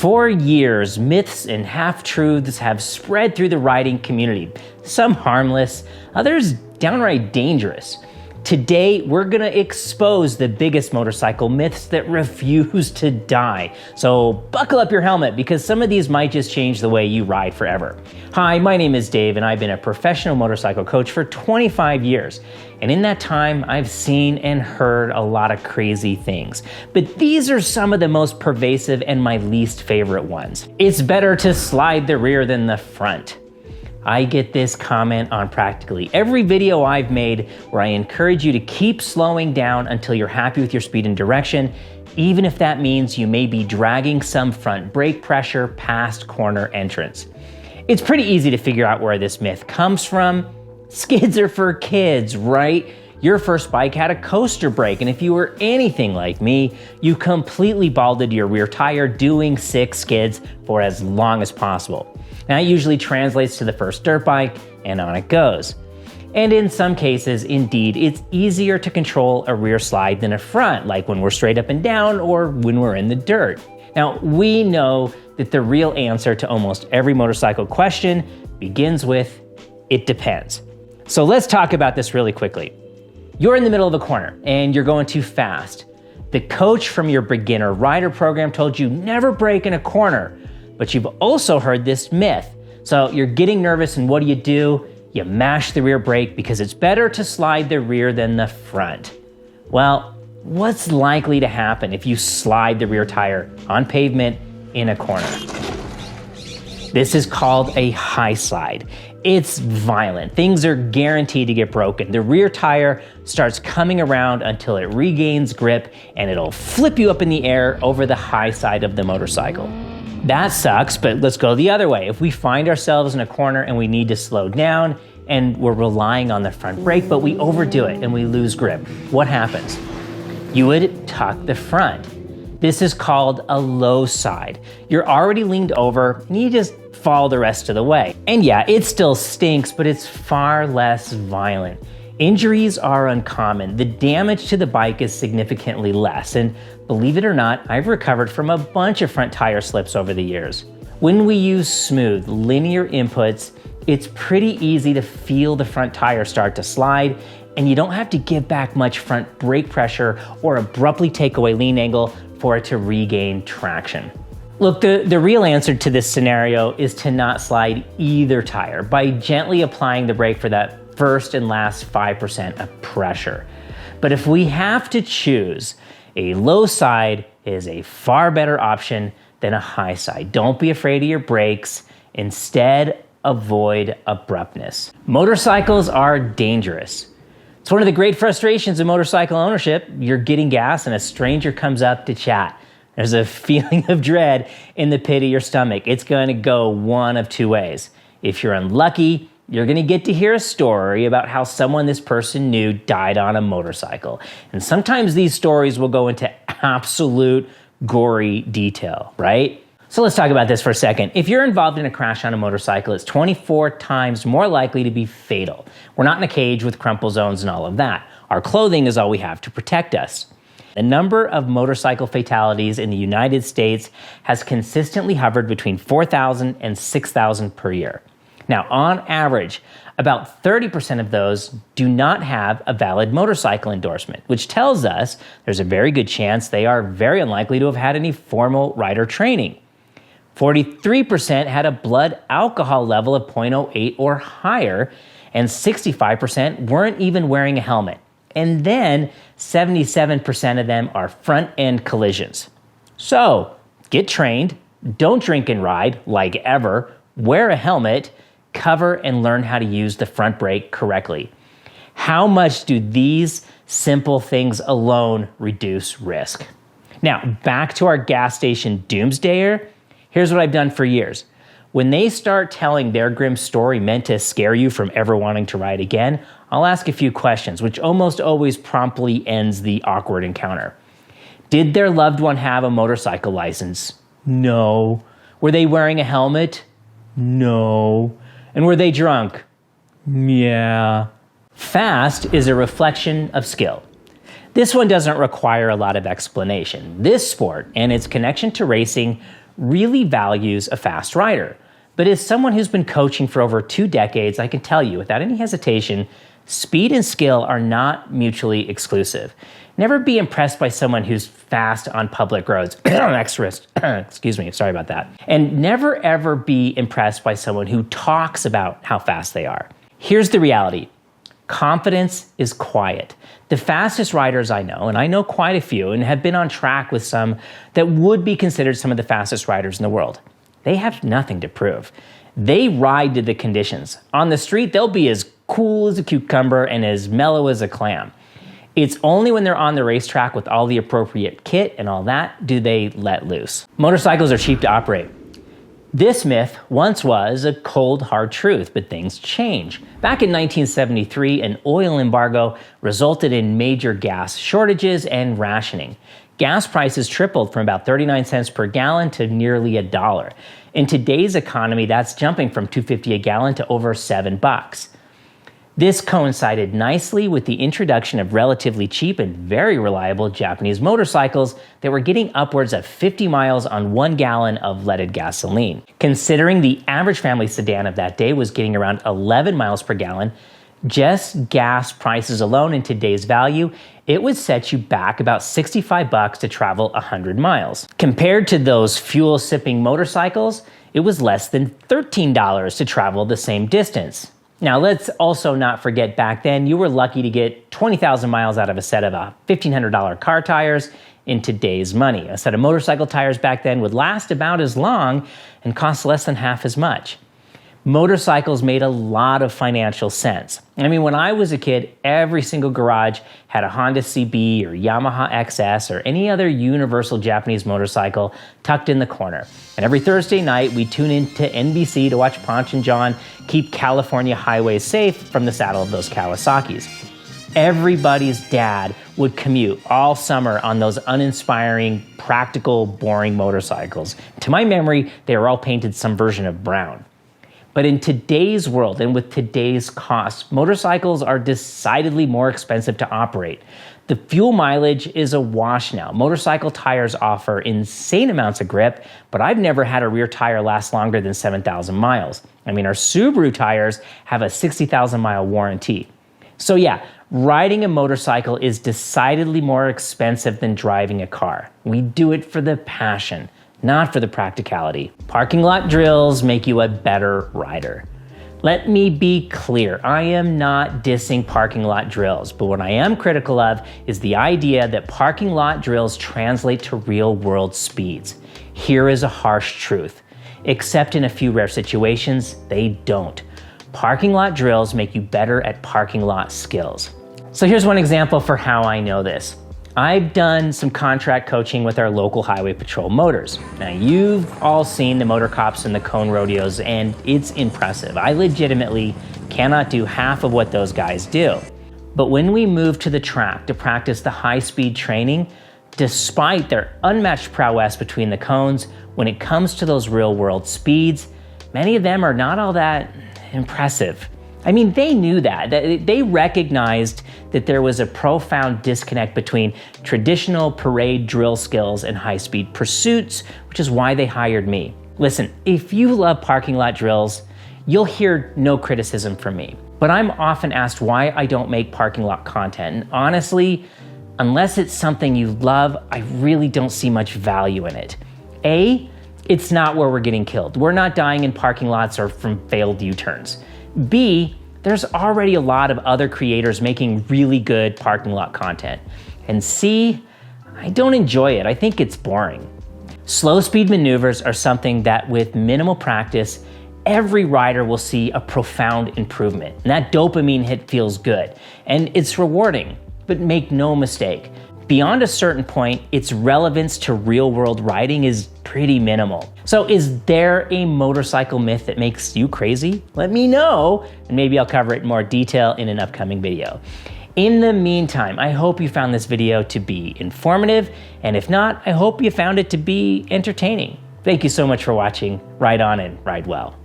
For years, myths and half-truths have spread through the riding community, some harmless, others downright dangerous. Today, we're gonna expose the biggest motorcycle myths that refuse to die. So buckle up your helmet because some of these might just change the way you ride forever. Hi, my name is Dave and I've been a professional motorcycle coach for 25 years. And in that time, I've seen and heard a lot of crazy things. But these are some of the most pervasive and my least favorite ones. It's better to slide the rear than the front. I get this comment on practically every video I've made where I encourage you to keep slowing down until you're happy with your speed and direction, even if that means you may be dragging some front brake pressure past corner entrance. It's pretty easy to figure out where this myth comes from. Skids are for kids, right? Your first bike had a coaster brake, and if you were anything like me, you completely balded your rear tire doing 6 skids for as long as possible. That usually translates to the first dirt bike, and on it goes. And in some cases, indeed, it's easier to control a rear slide than a front, like when we're straight up and down or when we're in the dirt. Now, we know that the real answer to almost every motorcycle question begins with, it depends. So let's talk about this really quickly. You're in the middle of a corner and you're going too fast. The coach from your beginner rider program told you never brake in a corner, but you've also heard this myth. So you're getting nervous and what do? You mash the rear brake because it's better to slide the rear than the front. Well, what's likely to happen if you slide the rear tire on pavement in a corner? This is called a high slide. It's violent. Things are guaranteed to get broken. The rear tire starts coming around until it regains grip and it'll flip you up in the air over the high side of the motorcycle. That sucks, but let's go the other way. If we find ourselves in a corner and we need to slow down and we're relying on the front brake, but we overdo it and we lose grip, what happens? You would tuck the front. This is called a low side. You're already leaned over and you just fall the rest of the way. And yeah, it still stinks, but it's far less violent. Injuries are uncommon. The damage to the bike is significantly less. And believe it or not, I've recovered from a bunch of front tire slips over the years. When we use smooth, linear inputs, it's pretty easy to feel the front tire start to slide, and you don't have to give back much front brake pressure or abruptly take away lean angle for it to regain traction. Look, the real answer to this scenario is to not slide either tire by gently applying the brake for that first and last 5% of pressure. But if we have to choose, a low side is a far better option than a high side. Don't be afraid of your brakes. Instead, avoid abruptness. Motorcycles are dangerous. It's one of the great frustrations of motorcycle ownership. You're getting gas and a stranger comes up to chat. There's a feeling of dread in the pit of your stomach. It's going to go one of two ways. If you're unlucky, you're going to get to hear a story about how someone this person knew died on a motorcycle. And sometimes these stories will go into absolute gory detail, right? So let's talk about this for a second. If you're involved in a crash on a motorcycle, it's 24 times more likely to be fatal. We're not in a cage with crumple zones and all of that. Our clothing is all we have to protect us. The number of motorcycle fatalities in the United States has consistently hovered between 4,000 and 6,000 per year. Now, on average, about 30% of those do not have a valid motorcycle endorsement, which tells us there's a very good chance they are very unlikely to have had any formal rider training. 43% had a blood alcohol level of 0.08 or higher, and 65% weren't even wearing a helmet. And then 77% of them are front-end collisions. So, get trained, don't drink and ride, like ever, wear a helmet, cover and learn how to use the front brake correctly. How much do these simple things alone reduce risk? Now, back to our gas station doomsdayer, here's what I've done for years. When they start telling their grim story meant to scare you from ever wanting to ride again, I'll ask a few questions, which almost always promptly ends the awkward encounter. Did their loved one have a motorcycle license? No. Were they wearing a helmet? No. And were they drunk? Yeah. Fast is a reflection of skill. This one doesn't require a lot of explanation. This sport and its connection to racing really values a fast rider. But as someone who's been coaching for over 2 decades, I can tell you without any hesitation, speed and skill are not mutually exclusive. Never be impressed by someone who's fast on public roads. Excuse me, sorry about that. And never ever be impressed by someone who talks about how fast they are. Here's the reality. Confidence is quiet. The fastest riders I know, and I know quite a few, and have been on track with some that would be considered some of the fastest riders in the world, they have nothing to prove. They ride to the conditions. On the street, they'll be as cool as a cucumber and as mellow as a clam. It's only when they're on the racetrack with all the appropriate kit and all that do they let loose. Motorcycles are cheap to operate. This myth once was a cold, hard truth, but things change. Back in 1973, an oil embargo resulted in major gas shortages and rationing. Gas prices tripled from about 39 cents per gallon to nearly $1. In today's economy, that's jumping from $2.50 a gallon to over $7. This coincided nicely with the introduction of relatively cheap and very reliable Japanese motorcycles that were getting upwards of 50 miles on 1 gallon of leaded gasoline. Considering the average family sedan of that day was getting around 11 miles per gallon, just gas prices alone in today's value, it would set you back about $65 to travel 100 miles. Compared to those fuel-sipping motorcycles, it was less than $13 to travel the same distance. Now, let's also not forget back then, you were lucky to get 20,000 miles out of a set of $1,500 car tires. In today's money, a set of motorcycle tires back then would last about as long and cost less than half as much. Motorcycles made a lot of financial sense. I mean, when I was a kid, every single garage had a Honda CB or Yamaha XS or any other universal Japanese motorcycle tucked in the corner. And every Thursday night, we'd tune into NBC to watch Ponch and John keep California highways safe from the saddle of those Kawasaki's. Everybody's dad would commute all summer on those uninspiring, practical, boring motorcycles. To my memory, they were all painted some version of brown. But in today's world and with today's costs, motorcycles are decidedly more expensive to operate. The fuel mileage is a wash now. Motorcycle tires offer insane amounts of grip, but I've never had a rear tire last longer than 7,000 miles. I mean, our Subaru tires have a 60,000 mile warranty. So yeah, riding a motorcycle is decidedly more expensive than driving a car. We do it for the passion, not for the practicality. Parking lot drills make you a better rider. Let me be clear, I am not dissing parking lot drills, but what I am critical of is the idea that parking lot drills translate to real world speeds. Here is a harsh truth. Except in a few rare situations, they don't. Parking lot drills make you better at parking lot skills. So here's one example for how I know this. I've done some contract coaching with our local highway patrol motors. Now, you've all seen the motor cops and the cone rodeos, and it's impressive. I legitimately cannot do half of what those guys do. But when we move to the track to practice the high-speed training, despite their unmatched prowess between the cones, when it comes to those real-world speeds, many of them are not all that impressive. I mean, they knew that. They recognized that there was a profound disconnect between traditional parade drill skills and high-speed pursuits, which is why they hired me. Listen, if you love parking lot drills, you'll hear no criticism from me. But I'm often asked why I don't make parking lot content. And honestly, unless it's something you love, I really don't see much value in it. A, it's not where we're getting killed. We're not dying in parking lots or from failed U-turns. B, there's already a lot of other creators making really good parking lot content. And C, I don't enjoy it. I think it's boring. Slow speed maneuvers are something that with minimal practice, every rider will see a profound improvement. And that dopamine hit feels good. And it's rewarding, but make no mistake. Beyond a certain point, its relevance to real-world riding is pretty minimal. So is there a motorcycle myth that makes you crazy? Let me know, and maybe I'll cover it in more detail in an upcoming video. In the meantime, I hope you found this video to be informative, and if not, I hope you found it to be entertaining. Thank you so much for watching. Ride on and ride well.